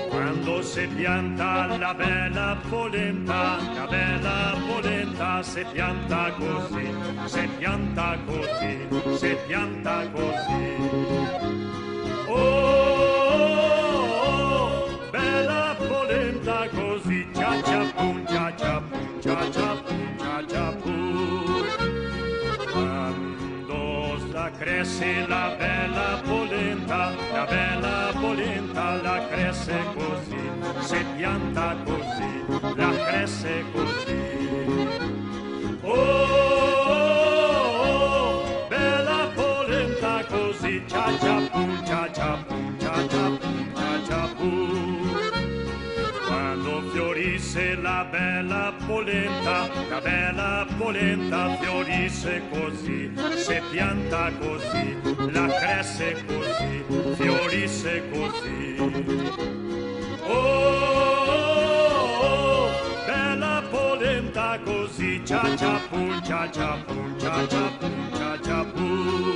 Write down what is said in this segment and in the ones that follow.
Quando si pianta la bella polenta si pianta così, si pianta così, si pianta così. Oh, bella polenta così, cia cia pum, cia cia pum, cia cia pum, cia cia pum. Quando sta cresce la bella polenta la cresce così, si pianta così, la cresce così. Oh, bella polenta così, cia cia pum, cia cia pum, cia cia pum, cia cia pum. Quando fiorisce la bella polenta fiorisce così, si pianta così, la cresce così, fiorisce così. Oh, bella polenta così, cia cia pum, cia cia pum, cia cia pum, cia cia pum.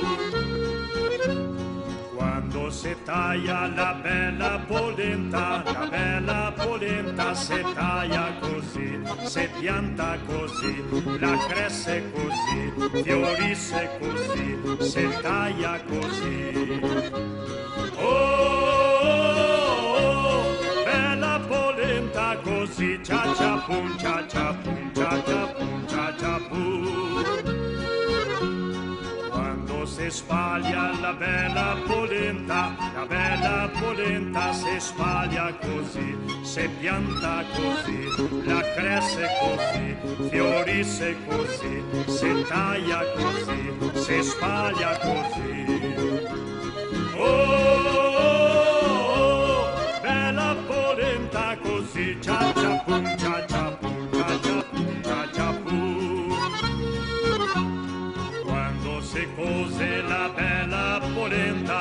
Quando si taglia la bella polenta si taglia così, si pianta così, la cresce così, fiorisce così, si taglia così. Oh, bella polenta così, cia cia pum, cia cia pum, cia cia pum, cia cia pum. Quando si spaglia la bella polenta si spaglia così, si pianta così, la cresce così, fiorisce così, si taglia così, si spaglia così. Oh, bella polenta così, cia cia pum, cia cia pum, cia cia pum, cia cia pum. Quando si cose la bella polenta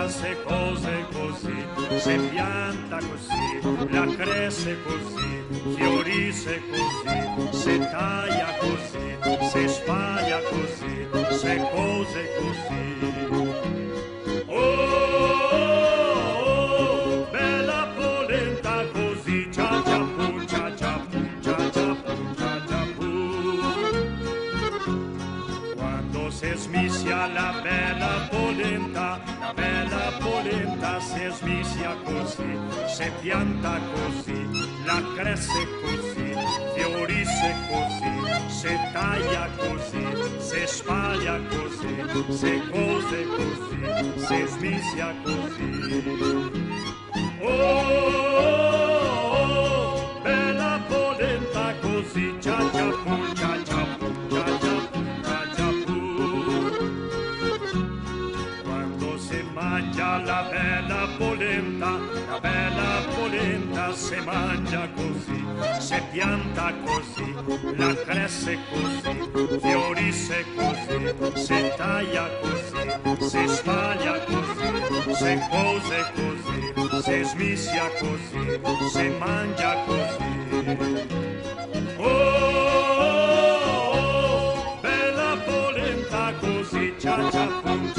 si cose così, si pianta così, la cresce così, fiorisce così, si taglia così, si spaglia così, si cose così. Oh, bella polenta così, cia cia pum, cia cia pum, cia cia pum, cia cia pum. Quando si smischia la bella polenta si smischia così, si pianta così, la cresce così, fiorisce così, si taglia così, si spaglia così, si cose così, si smischia così. Oh, bella polenta così, cia cia pum, cia cia pum, cia cia pum, cia cia pum. Quando si mangia la bella polenta si mangia così, si pianta così, la cresce così, fiorisce così, si taglia così, si spaglia così, si cose così, si smischia così, si mangia così. Oh, bella polenta così, cia cia pum,